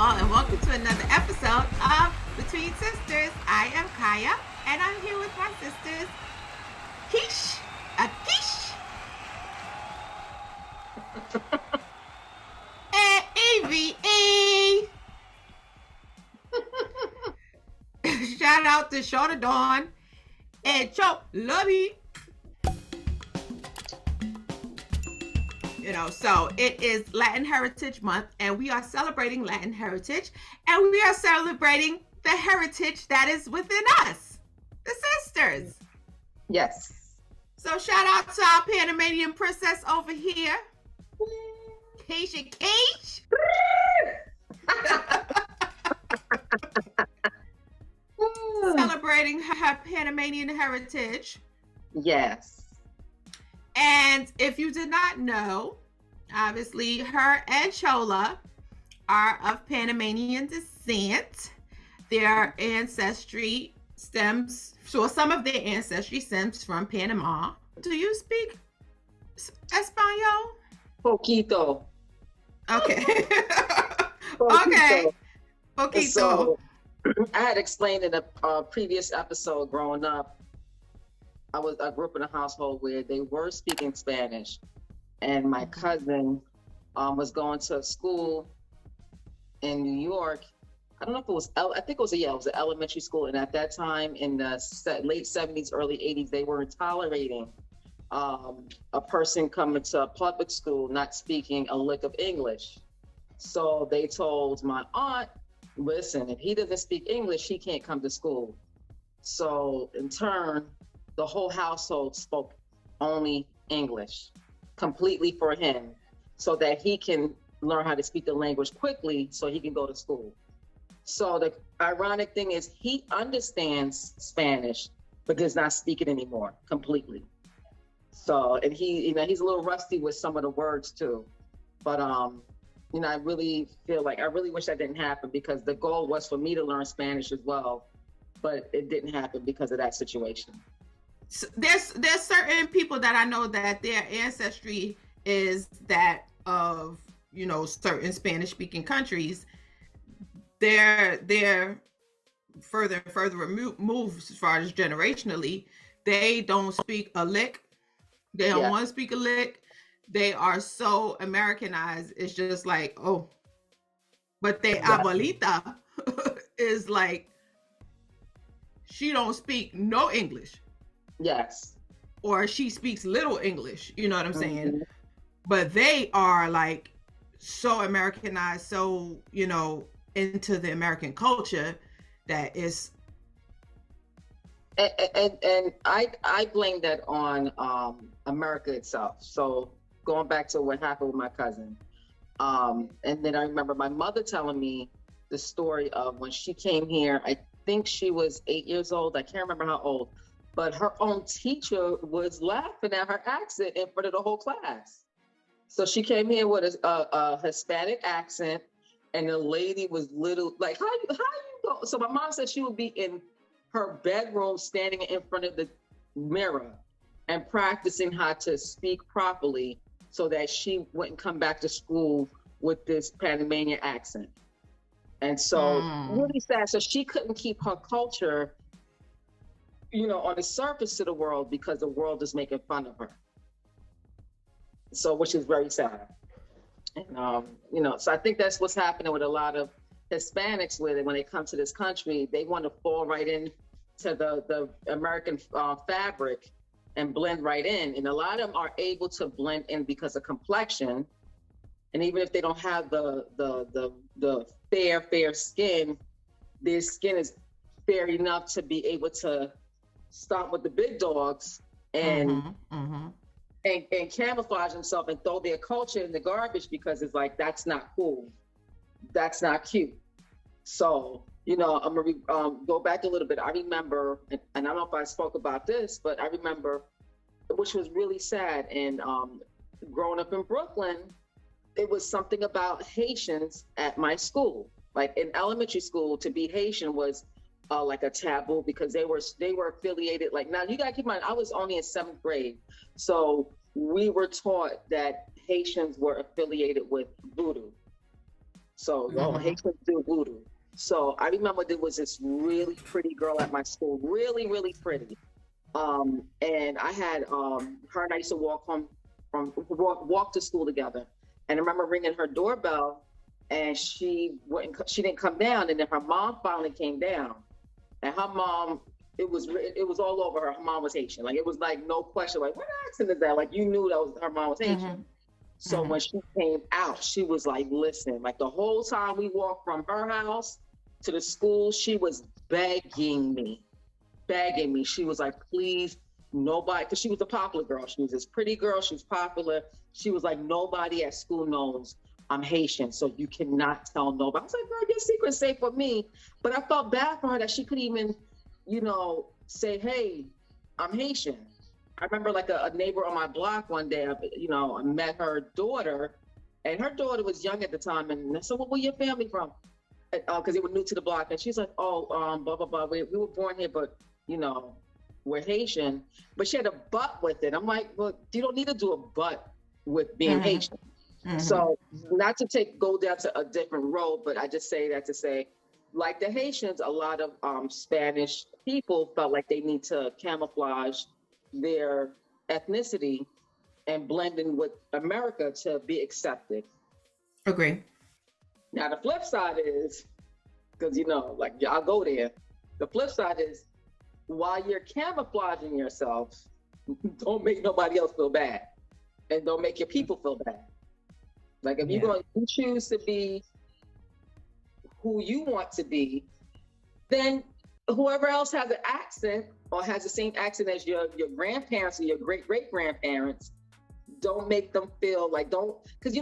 all, and welcome to another episode of Between Sisters. I am Kaya, and I'm here with my sisters, Kish, Kish, and EVE. Shout out to Chola Dawn and Chola. So it is Latin Heritage Month, and we are celebrating Latin heritage, and we are celebrating the heritage that is within us, the sisters. Yes. So shout out to our Panamanian princess over here, Kisha Kish. Celebrating her Panamanian heritage. Yes. And if you did not know, obviously her and Chola are of Panamanian descent. Their ancestry stems, so some of their ancestry stems from Panama. Do you speak Espanol? Poquito. Okay. Poquito. Okay. Poquito. So, I had explained in a previous episode growing up, I grew up in a household where they were speaking Spanish, and my cousin was going to school in New York. I don't know if it was, I think it was an elementary school. And at that time in the late 70s, early 80s, they weren't tolerating a person coming to a public school not speaking a lick of English. So they told my aunt, listen, if he doesn't speak English, he can't come to school. So in turn, the whole household spoke only English, completely for him, so that he can learn how to speak the language quickly so he can go to school. So the ironic thing is he understands Spanish, but does not speak it anymore completely. So, and he's a little rusty with some of the words too. But, I really feel like, I really wish that didn't happen, because the goal was for me to learn Spanish as well, but it didn't happen because of that situation. So there's certain people that I know that their ancestry is that of, certain Spanish speaking countries. They're further and further removed as far as generationally. They don't speak a lick. They don't want to speak a lick. They are so Americanized. It's just like, oh, but their abuelita is like, she don't speak no English. Yes. Or she speaks little English, you know what I'm saying? But they are like so Americanized, so, into the American culture that is. And I blame that on America itself. So going back to what happened with my cousin. And then I remember my mother telling me the story of when she came here. I think she was 8 years old. I can't remember how old. But her own teacher was laughing at her accent in front of the whole class. So she came here with a Hispanic accent, and the lady was little, like, how you go? So my mom said she would be in her bedroom standing in front of the mirror and practicing how to speak properly so that she wouldn't come back to school with this Panamanian accent. And so really sad. So she couldn't keep her culture on the surface to the world because the world is making fun of her. So, which is very sad. And, so I think that's what's happening with a lot of Hispanics when they come to this country. They want to fall right into the American fabric and blend right in. And a lot of them are able to blend in because of complexion. And even if they don't have the fair skin, their skin is fair enough to be able to stop with the big dogs and camouflage themselves and throw their culture in the garbage, because it's like, that's not cool, that's not cute. So I'm gonna go back a little bit. I remember, and I don't know if I spoke about this, but I remember, which was really sad, and growing up in Brooklyn, it was something about Haitians at my school. Like in elementary school, to be Haitian was like a taboo, because they were affiliated. Like, now you gotta keep in mind, I was only in 7th grade, so we were taught that Haitians were affiliated with voodoo. So, Haitians do voodoo. So I remember there was this really pretty girl at my school, really, really pretty. And I had her and I used to walk to school together. And I remember ringing her doorbell, and she didn't come down. And then her mom finally came down, and her mom, it was all over her. Her mom was Haitian. Like, it was like no question. Like, what accent is that? Like, you knew her mom was Haitian. So when she came out, she was like, listen, like the whole time we walked from her house to the school, she was begging me. She was like, please, nobody, because she was a popular girl. She was this pretty girl. She was popular. She was like, nobody at school knows I'm Haitian, so you cannot tell nobody. I was like, girl, your secret's safe for me. But I felt bad for her that she couldn't even, say, hey, I'm Haitian. I remember like a neighbor on my block one day, I met her daughter, and her daughter was young at the time. And I said, well, where your family from? Because they were new to the block. And she's like, oh, blah, blah, blah. We were born here, but, we're Haitian. But she had a but with it. I'm like, well, you don't need to do a but with being Haitian. So not to go down to a different road, but I just say that to say, like the Haitians, a lot of Spanish people felt like they need to camouflage their ethnicity and blend in with America to be accepted. Agree. Now the flip side is, because like y'all go there, the flip side is, while you're camouflaging yourself, don't make nobody else feel bad, and don't make your people feel bad. Like if you choose to be who you want to be, then whoever else has an accent or has the same accent as your grandparents or your great-great-grandparents, don't make them feel like, because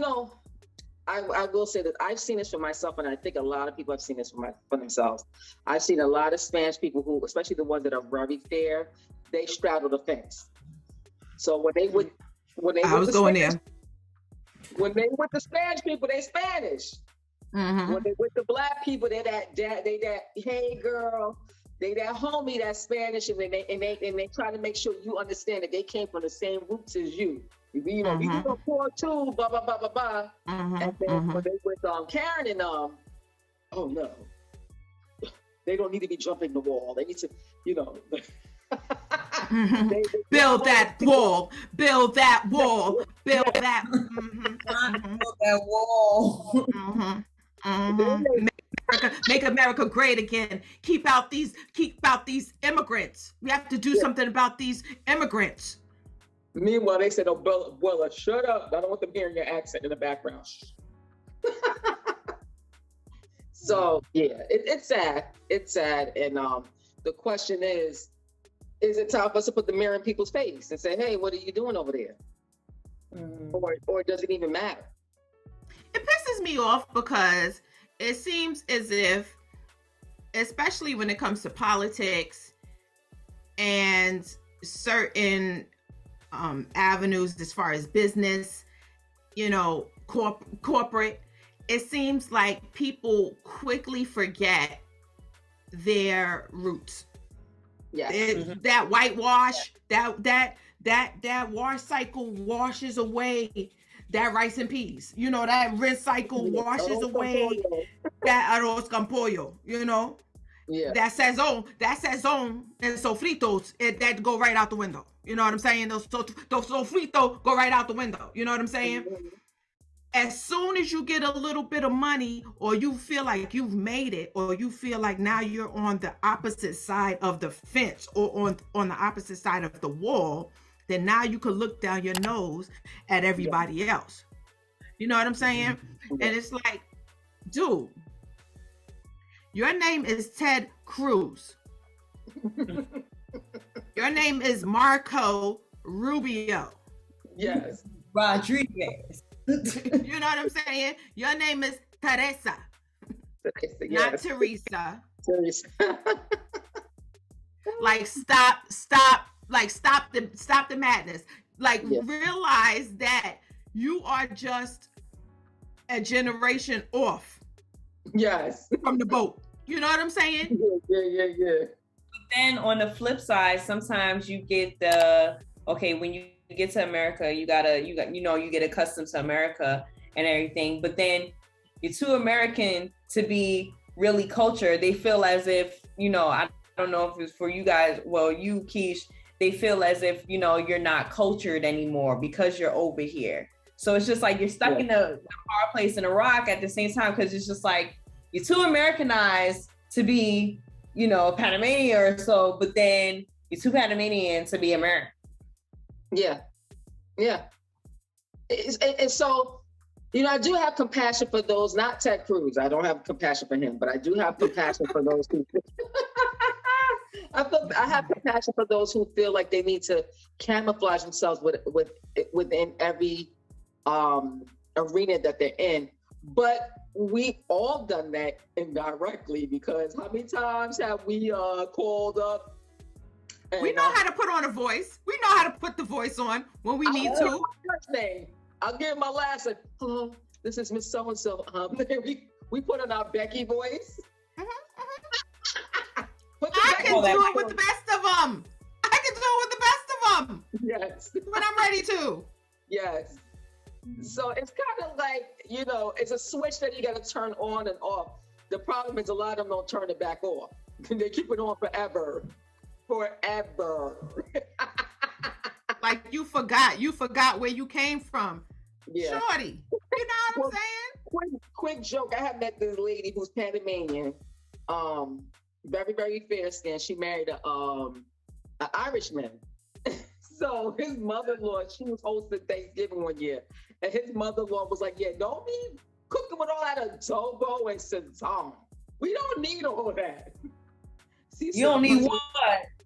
I will say that I've seen this for myself, and I think a lot of people have seen this for themselves. I've seen a lot of Spanish people who, especially the ones that are very fair, they straddle the fence. So when they with the Spanish people, they Spanish. When they with the Black people, they that hey girl, they that homie that's Spanish, and they try to make sure you understand that they came from the same roots as you. You go poor too, blah blah blah blah blah. And then when they with Karen and oh no, they don't need to be jumping the wall. They need to, they build that wall, build that wall, build that. Build that wall. Make America great again. Keep out these immigrants. We have to do something about these immigrants. Meanwhile, they said, "Oh, Bella, shut up! I don't want them hearing your accent in the background." So yeah, it's sad. It's sad, and the question is it time for us to put the mirror in people's face and say, "Hey, what are you doing over there?" Or does it even matter? It pisses me off because it seems as if, especially when it comes to politics and certain avenues as far as business, corporate, it seems like people quickly forget their roots. Yes. That whitewash, that wash cycle washes away that rice and peas. That rinse cycle washes away that arroz con pollo, Yeah. That sazon and sofritos, that go right out the window. You know what I'm saying? Those sofritos go right out the window. You know what I'm saying? As soon as you get a little bit of money, or you feel like you've made it, or you feel like now you're on the opposite side of the fence or on the opposite side of the wall, then now you can look down your nose at everybody else. You know what I'm saying? And it's like, dude, your name is Ted Cruz. Your name is Marco Rubio. Yes. Rodriguez. You know what I'm saying? Your name is Teresa. Not Teresa. Teresa. Like stop the madness. Like realize that you are just a generation off. Yes. From the boat. You know what I'm saying? Yeah. But then on the flip side, sometimes you get when you get to America, you get accustomed to America and everything. But then you're too American to be really cultured. They feel as if, I don't know if it's for you guys, well, you, Kish, they feel as if, you're not cultured anymore because you're over here. So it's just like you're stuck in the hard place in a rock at the same time, because it's just like you're too Americanized to be, Panamanian or so, but then you're too Panamanian to be American. Yeah. And so, I do have compassion for those, not Ted Cruz. I don't have compassion for him, but I do have compassion for those who I have compassion for those who feel like they need to camouflage themselves within every arena that they're in. But we all done that indirectly, because how many times have we called up? We know how to put on a voice. We know how to put the voice on when we need to. My first name. I'll give my last name. Hello, this is Miss So-and-so. We put on our Becky voice. I can do it with the best of them. Yes. When I'm ready to. Yes. So it's kind of like, it's a switch that you got to turn on and off. The problem is a lot of them don't turn it back off. They keep it on forever. Like you forgot where you came from. Yeah. Shorty. You know what I'm saying? Quick joke. I have met this lady who's Panamanian. Very, very fair skin. She married an Irishman. So his mother-in-law, she was hosting Thanksgiving one year, and his mother-in-law was like, "Yeah, don't be cooking with all that adobo and sazon. We don't need all of that." You don't need what?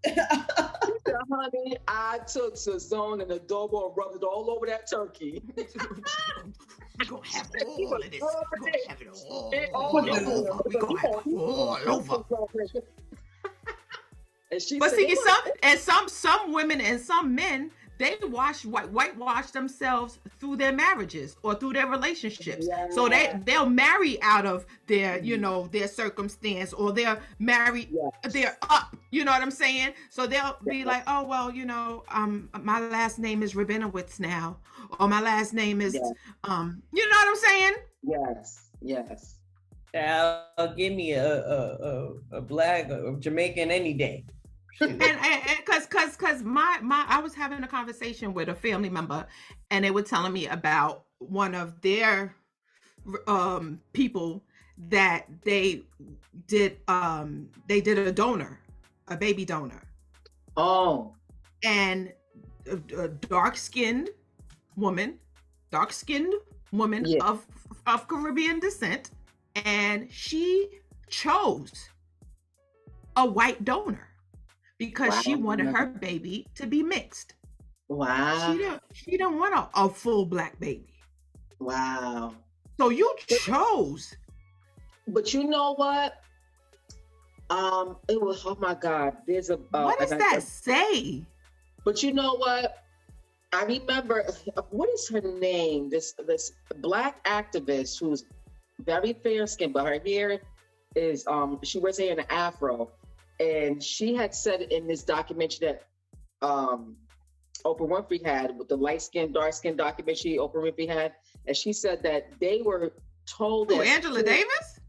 She said, "Honey, I took sazon and adobo and rubbed it all over that turkey." We're gonna have all of this. We're gonna have it all over. We're gonna have it all over. But see, some women and some men, they whitewash themselves through their marriages or through their relationships. Yeah. So they'll marry out of their, their circumstance, or they're married, they're up, you know what I'm saying? So they'll be like, oh, well, my last name is Rabinowitz now, or my last name is, you know what I'm saying? Yes. Give me a black or Jamaican any day. and because I was having a conversation with a family member, and they were telling me about one of their people that they did a baby donor. Oh. And a dark-skinned woman of Caribbean descent, and she chose a white donor because she wanted her baby to be mixed. Wow. She didn't want a full black baby. Wow. So you chose. But you know what? It was, oh my God. There's a what does that say? But you know what? I remember, what is her name? This black activist who's very fair skinned, but her hair is she wears hair in an afro. And she had said in this documentary that Oprah Winfrey had, with the light skin, dark skin documentary Oprah Winfrey had, and she said that they were told that Angela Davis?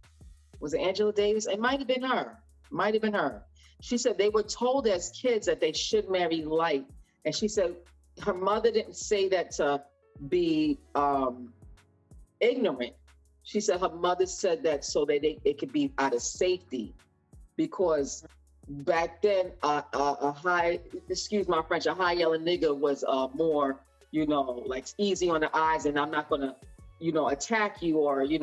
Was it Angela Davis? It might have been her. She said they were told as kids that they should marry light. And she said her mother didn't say that to be ignorant. She said her mother said that so that it could be out of safety, because back then a high, excuse my French, a high yelling nigga was more, like easy on the eyes, and I'm not gonna, attack you, or you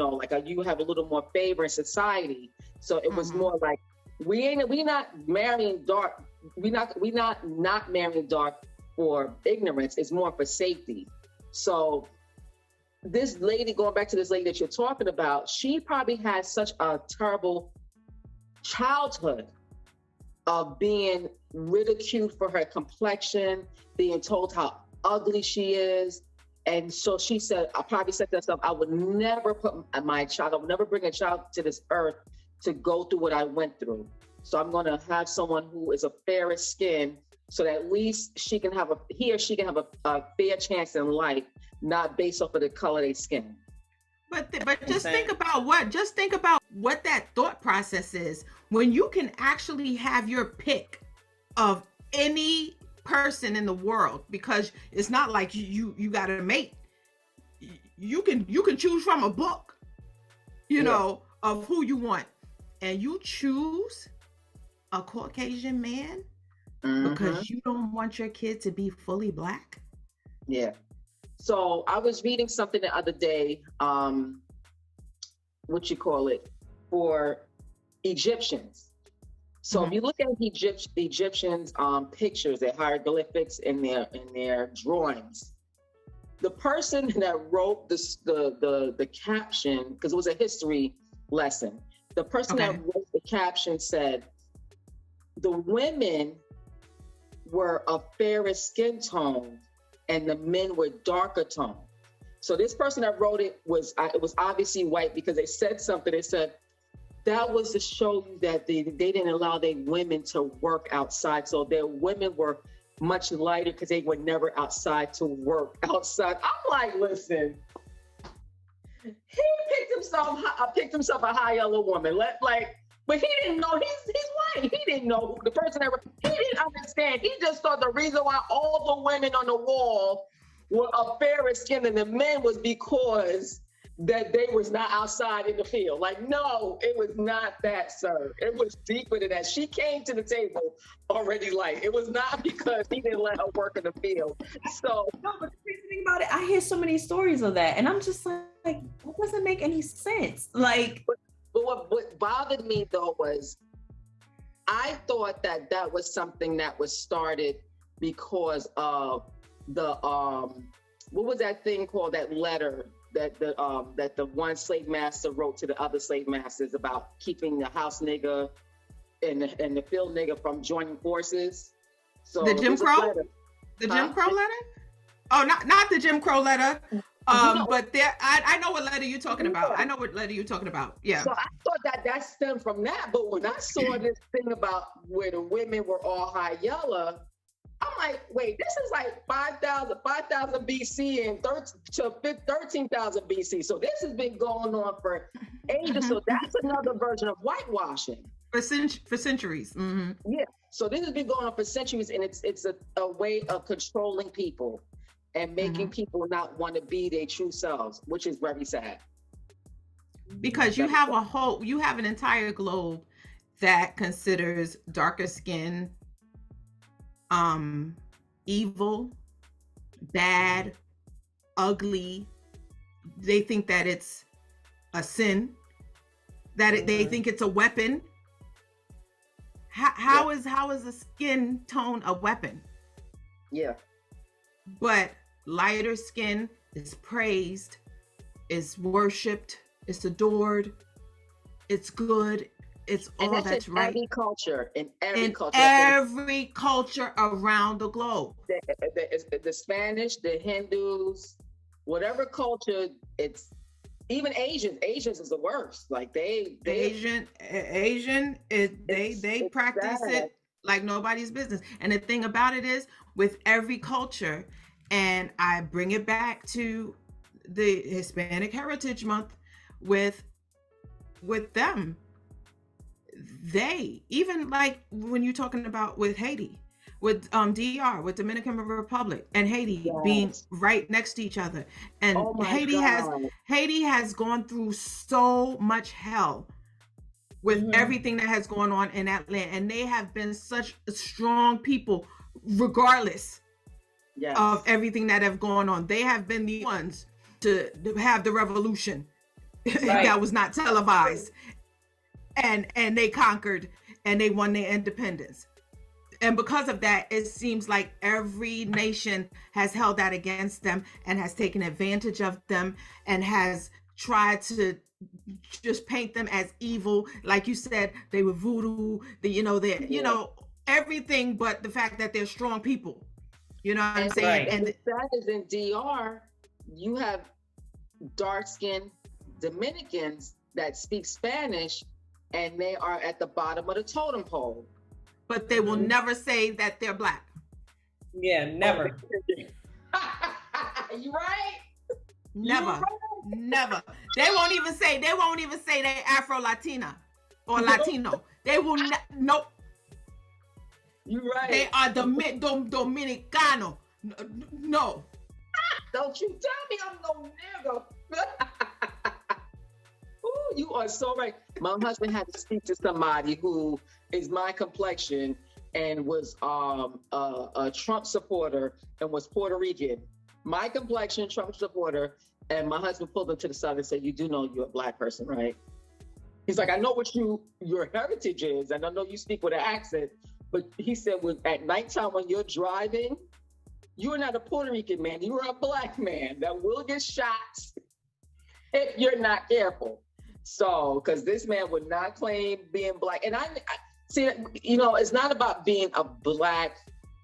have a little more favor in society. So it was more like we not marrying dark. We not marrying dark for ignorance. It's more for safety. So this lady, going back to this lady that you're talking about, she probably had such a terrible childhood of being ridiculed for her complexion, being told how ugly she is. And so she said, I probably said to herself, I would never I would never bring a child to this earth to go through what I went through. So I'm going to have someone who is a fairer skin, so that at least he or she can have a fair chance in life, not based off of the color of their skin. But just think about what that thought process is when you can actually have your pick of any person in the world, because it's not like you got a mate. You can choose from a book, you know, of who you want, and you choose a Caucasian man because you don't want your kid to be fully Black. Yeah. So I was reading something the other day, for Egyptians. So if you look at Egyptians' pictures, their hieroglyphics and their drawings, the person that wrote the caption, because it was a history lesson, the person that wrote the caption said, the women were a fairer skin tone and the men were darker tone. So this person that wrote it was obviously white, because they said something. They said that was to show you that they didn't allow their women to work outside. So their women were much lighter because they were never outside to work outside. I'm like, listen, he picked himself a high yellow woman. But he didn't know he's white. He didn't know the person he didn't understand. He just thought the reason why all the women on the wall were a fairer skin than the men was because that they was not outside in the field. Like, no, it was not that, sir. It was deeper than that. She came to the table already light. It was not because he didn't let her work in the field. So no, but the crazy thing about it, I hear so many stories of that, and I'm just like, that doesn't make any sense. Like, but what bothered me though was I thought that was something that was started because of the what was that thing called, that letter that the one slave master wrote to the other slave masters about keeping the house nigger and the field nigger from joining forces. So the Jim Crow? The Jim Crow letter? Oh, not the Jim Crow letter. But there, I know what letter you're talking about. I know what letter you're talking about. Yeah. So I thought that stemmed from that, but when I saw this thing about where the women were all high yellow, I'm like, wait, this is like 5,000 BC and 13,000 BC. So this has been going on for ages. So that's another version of whitewashing. For centuries. Mm-hmm. Yeah. So this has been going on for centuries, and it's a way of controlling people and making people not want to be their true selves, which is very sad. Because you have an entire globe that considers darker skin evil, bad, ugly. They think that it's a sin, that they think it's a weapon. How is a skin tone a weapon? Yeah. But lighter skin is praised, is worshipped, it's adored, it's good, it's all that's right. Every culture, in every culture around the globe. The Spanish, the Hindus, whatever culture, it's even Asians. Asians is the worst. Like they practice it like nobody's business. And the thing about it is, with every culture, and I bring it back to the Hispanic Heritage Month with them. They, even like when you're talking about with Haiti, with DR, with Dominican Republic and Haiti being right next to each other. And Haiti has gone through so much hell with everything that has gone on in that land. And they have been such strong people, regardless of everything that have gone on. They have been the ones to have the revolution that was not televised. And they conquered and they won their independence. And because of that, it seems like every nation has held that against them and has taken advantage of them and has tried to just paint them as evil. Like you said, they were voodoo, everything but the fact that they're strong people. You know what I'm saying? And that is in DR, you have dark-skinned Dominicans that speak Spanish, and they are at the bottom of the totem pole. But they will never say that they're Black. Yeah, never. You right? Never. Right? Never. They won't even say they Afro Latina or Latino. They will not. Nope. You're right. They are Dominicano. No. Don't you tell me I'm no nigga. Ooh, you are so right. My husband had to speak to somebody who is my complexion and was a Trump supporter and was Puerto Rican. My complexion, Trump supporter, and my husband pulled him to the side and said, "You do know you're a black person, right?" He's like, "I know what your heritage is, and I know you speak with an accent." But he said, at nighttime when you're driving, you're not a Puerto Rican man. You are a black man that will get shot if you're not careful. So, because this man would not claim being black. And I see, it's not about being a black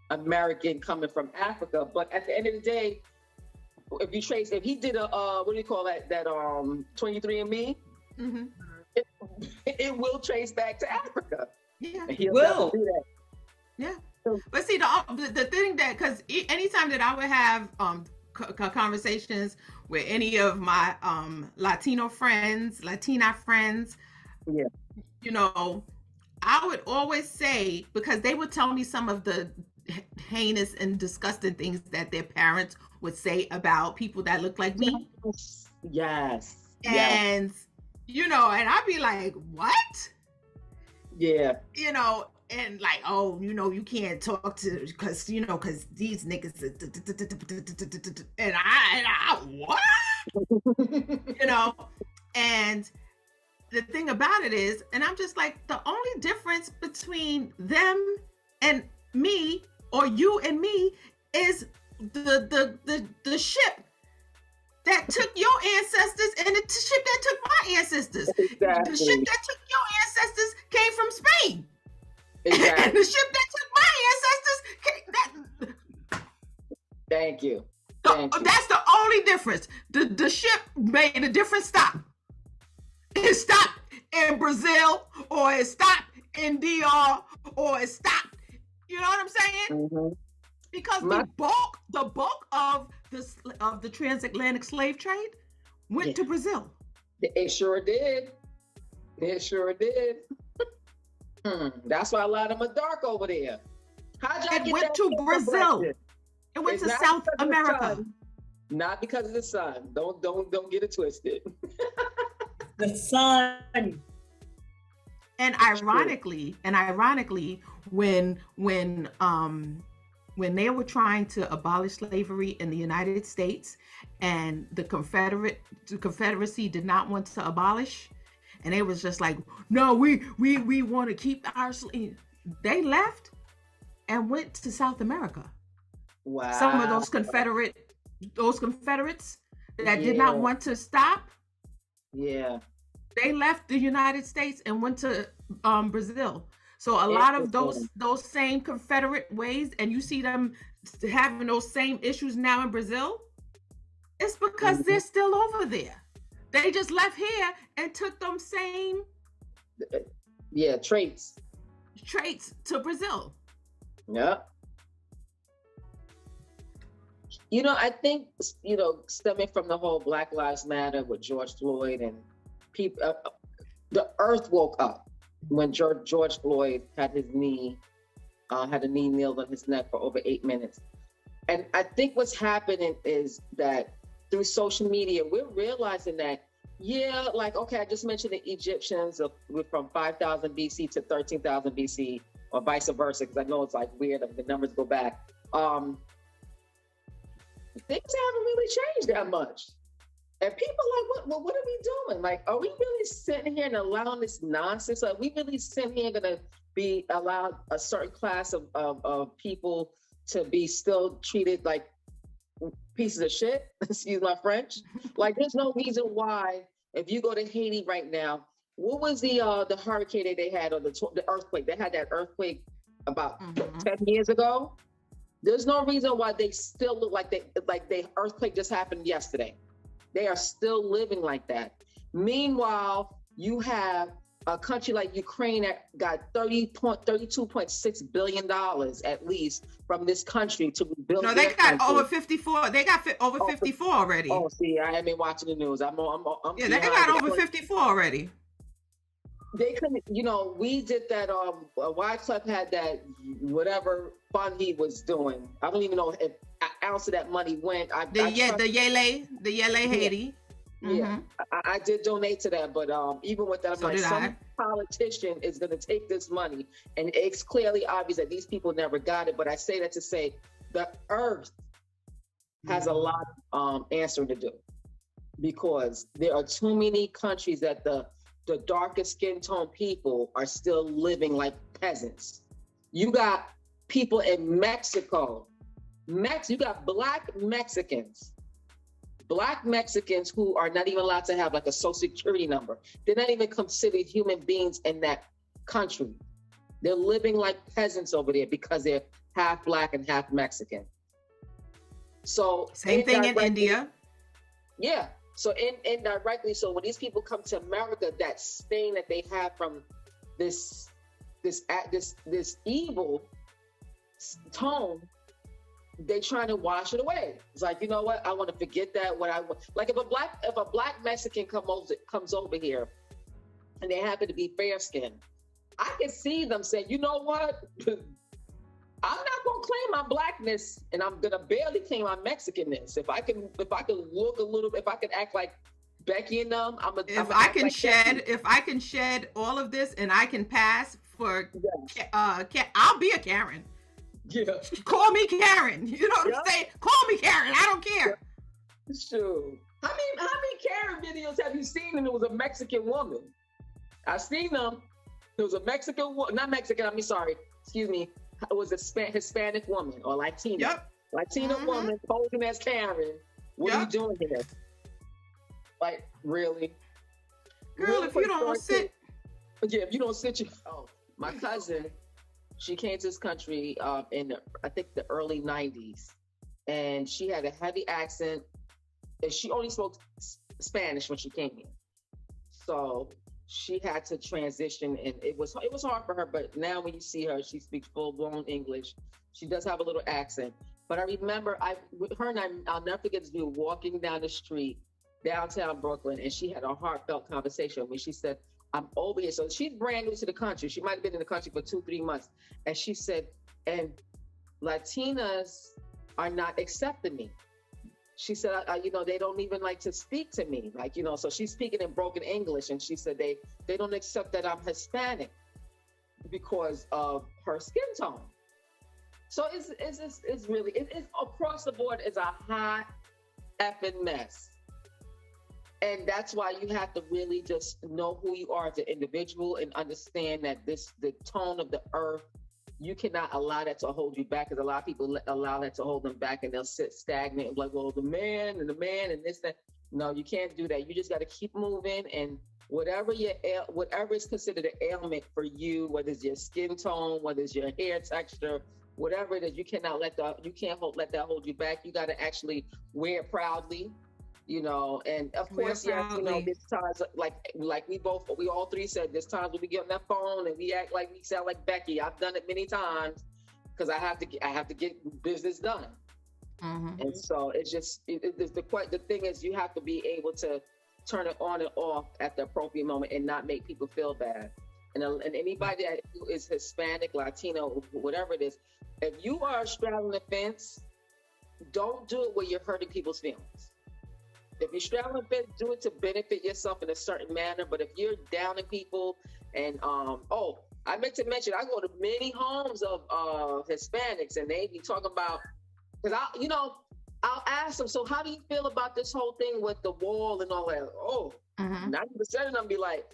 American coming from Africa, but at the end of the day, if he did a, what do you call that 23andMe, Mm-hmm. it will trace back to Africa. Yeah, it will. Do that. Yeah, but see the thing that, because anytime that I would have conversations with any of my Latina friends, yeah, I would always say, because they would tell me some of the heinous and disgusting things that their parents would say about people that look like me. Yes. And and I'd be like, what? Yeah. And like, oh, you can't talk to, because these niggas, and I what? And the thing about it is, and I'm just like, the only difference between them and me, or you and me, is the ship that took your ancestors and the ship that took my ancestors. Exactly. The ship that took your ancestors came from Spain. Exactly. And the ship that took my ancestors came, Thank you. That's the only difference. The ship made a different stop. It stopped in Brazil, or it stopped in DR, or it stopped. You know what I'm saying? Mm-hmm. Because the bulk of the transatlantic slave trade went to Brazil. It sure did. That's why a lot of them are dark over there. It went to Brazil. It went to South America. Not because of the sun. Don't get it twisted. The sun. And ironically, when they were trying to abolish slavery in the United States, and the Confederacy did not want to abolish, and they was just like, no, we want to keep our slaves. They left and went to South America. Wow. Some of those Confederates that did not want to stop. Yeah. They left the United States and went to Brazil. So a lot of those same Confederate ways, and you see them having those same issues now in Brazil, it's because they're still over there. They just left here and took them same traits to Brazil. Yeah. I think, stemming from the whole Black Lives Matter with George Floyd, and people, the earth woke up when George Floyd had a knee nailed on his neck for over 8 minutes. And I think what's happening is that through social media, we're realizing that, I just mentioned the Egyptians from 5,000 BC to 13,000 BC, or vice versa, because I know it's like weird if the numbers go back. Things haven't really changed that much. And people are like, what are we doing? Like, are we really sitting here and allowing this nonsense? Are we really sitting here going to be allowed a certain class of people to be still treated like pieces of shit? Excuse my French. Like, there's no reason why, if you go to Haiti right now, what was the hurricane that they had, or the earthquake? They had that earthquake about 10 years ago. There's no reason why they still look like the earthquake just happened yesterday. They are still living like that. Meanwhile, you have a country like Ukraine that got $32.6 billion at least from this country to rebuild. No, they got over 54. They got over 54 already. Oh, see, I haven't been watching the news. I'm yeah, they got over 54 already. They couldn't, we did that. Wyclef had that whatever fund he was doing. I don't even know if an ounce of that money went. The Yele Haiti. Yeah, I did donate to that, but even with that, I'm like, some politician is going to take this money, and it's clearly obvious that these people never got it. But I say that to say the earth has a lot of answering to do, because there are too many countries that the darkest skin tone people are still living like peasants. You got people in Mexico, you got Black Mexicans who are not even allowed to have like a social security number. They're not even considered human beings in that country. They're living like peasants over there because they're half Black and half Mexican. So same thing in India. Yeah. So indirectly, so when these people come to America, that stain that they have from this evil tone, they trying to wash it away. It's like, you know what? I want to forget that. Like if a black Mexican comes over here, and they happen to be fair skinned, I can see them saying, you know what? I'm not gonna claim my Blackness, and I'm gonna barely claim my Mexicanness. If I can look a little, if I can act like Becky and them, if I can shed all of this, and I can pass for, I'll be a Karen. Yeah. Call me Karen. You know what I'm saying? Call me Karen. I don't care. Sure. How many Karen videos have you seen? And it was a Mexican woman. I've seen them. It was a Mexican woman, not Mexican. I mean, sorry. Excuse me. It was a Hispanic woman or Latina. Yep. Latina woman posing as Karen. What are you doing here? Like, really? Girl, if you don't sit. Yeah, if you don't sit, my cousin, she came to this country in I think the early 90s, and she had a heavy accent, and she only spoke Spanish when she came here. So she had to transition, and it was hard for her, but now when you see her, she speaks full-blown English. She does have a little accent. But I remember I'll never forget this, we were walking down the street, downtown Brooklyn, and she had a heartfelt conversation with me. She said, I'm over here. So she's brand new to the country. She might have been in the country for 2-3 months. And she said, and Latinas are not accepting me. She said, they don't even like to speak to me. Like, so she's speaking in broken English. And she said, they don't accept that I'm Hispanic because of her skin tone. So it's really across the board is a hot effing mess. And that's why you have to really just know who you are as an individual and understand that the tone of the earth, you cannot allow that to hold you back, because a lot of people allow that to hold them back, and they'll sit stagnant and like, well, the man and this, that. No, you can't do that. You just got to keep moving, and whatever is considered an ailment for you, whether it's your skin tone, whether it's your hair texture, whatever it is, you can't let that hold you back. You got to actually wear it proudly. And of course, yes, there's times like we all three said, there's times when we get on that phone and we act like we sound like Becky. I've done it many times because I have to get business done. Mm-hmm. And so it's just the thing is, you have to be able to turn it on and off at the appropriate moment and not make people feel bad. And anybody that is Hispanic, Latino, whatever it is, if you are straddling the fence, don't do it where you're hurting people's feelings. If you're straddling the fence, do it to benefit yourself in a certain manner. But if you're downing people, and I meant to mention, I go to many homes of Hispanics, and they be talking about, because I'll ask them, so how do you feel about this whole thing with the wall and all that? 90% of them be like,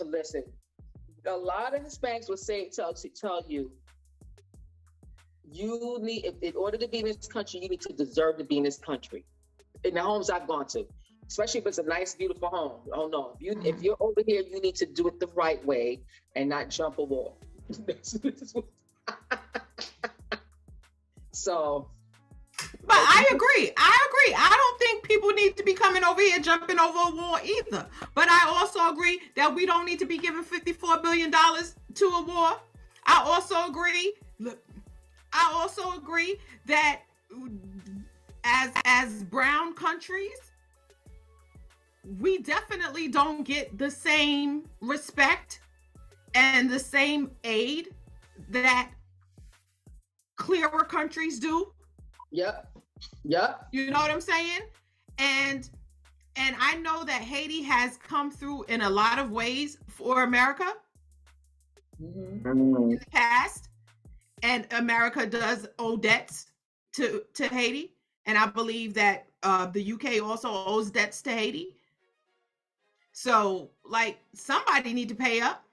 listen, a lot of Hispanics will tell you, you need, in order to be in this country, you need to deserve to be in this country. In the homes I've gone to, especially if it's a nice, beautiful home. Oh no, if you're over here, you need to do it the right way and not jump a wall. So But I agree. I don't think people need to be coming over here jumping over a wall either. But I also agree that we don't need to be giving $54 billion to a war. I also agree that as brown countries, we definitely don't get the same respect and the same aid that clearer countries do. Yep. You know what I'm saying? And I know that Haiti has come through in a lot of ways for America in the past, and America does owe debts to Haiti, and I believe that the UK also owes debts to Haiti. So, like, somebody need to pay up.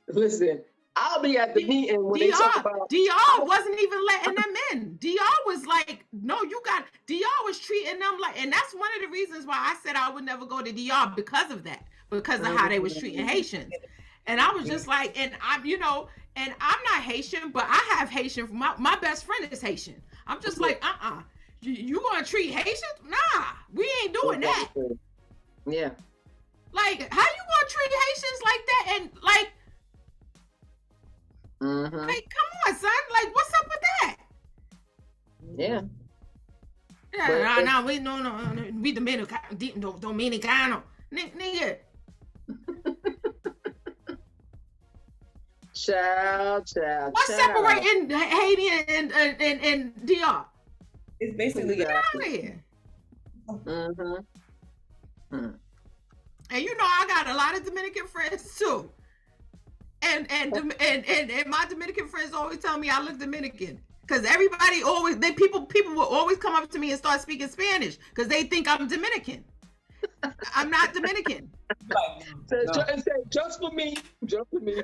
Listen, I'll be at the meeting when they talk about. DR wasn't even letting them in. DR was like, no, DR was treating them like, and that's one of the reasons why I said I would never go to DR because of that, because of how they was treating Haitians. And I was just like, and I'm not Haitian, but I have Haitian. My best friend is Haitian. I'm just like, you gonna treat Haitians? Nah, we ain't doing that. Yeah. Like, how you gonna treat Haitians like that? And like, like, come on, son. Like, what's up with that? Yeah. Yeah, we Dominicano. Nigga. Child. What's separating Haiti and DR? It's basically Get out of here. And you know, I got a lot of Dominican friends too. And my Dominican friends always tell me I look Dominican. Because everybody always, people will always come up to me and start speaking Spanish because they think I'm Dominican. I'm not Dominican. Just for me. Just for me.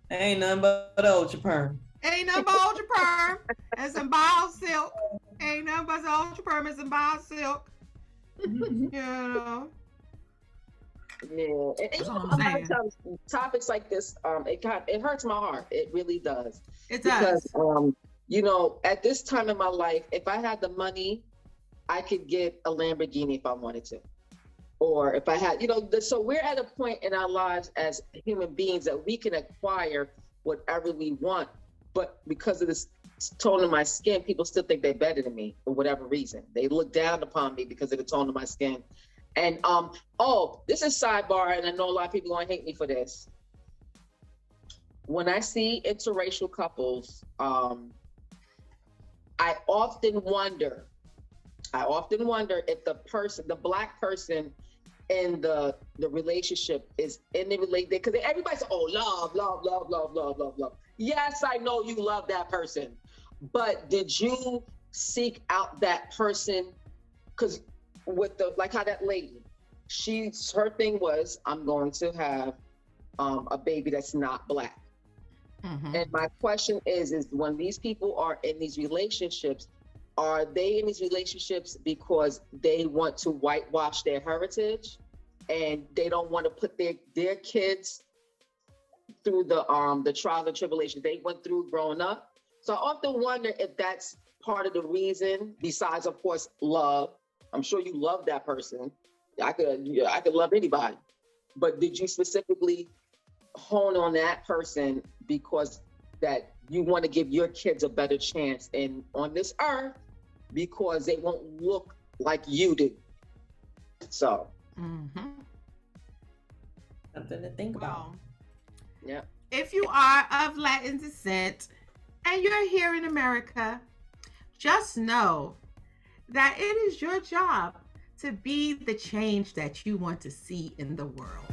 Ain't nothing but ultra perm. Ain't nothing but ultra perm and some bio silk. Ain't nothing but ultra perm and some bio silk. You know. Yeah, and topics like this, it hurts my heart. It really does. It does. Because, at this time in my life, if I had the money, I could get a Lamborghini if I wanted to. Or if I had, so we're at a point in our lives as human beings that we can acquire whatever we want. But because of this tone of my skin, people still think they're better than me for whatever reason. They look down upon me because of the tone of my skin. And, this is sidebar, and I know a lot of people are gonna hate me for this. When I see interracial couples, I often wonder if the Black person in the relationship is in the relationship, because everybody's, love. Yes, I know you love that person, but did you seek out that person? Because with like how that lady, her thing was, I'm going to have a baby that's not Black. And my question is when these people are in these relationships, are they in these relationships because they want to whitewash their heritage and they don't want to put their kids through the trials and tribulations they went through growing up? So I often wonder if that's part of the reason, besides, of course, love. I'm sure you love that person. I could love anybody. But did you specifically hone on that person because that you want to give your kids a better chance on this earth because they won't look like you do? So. Something to think about. Yeah. If you are of Latin descent and you're here in America, just know that it is your job to be the change that you want to see in the world.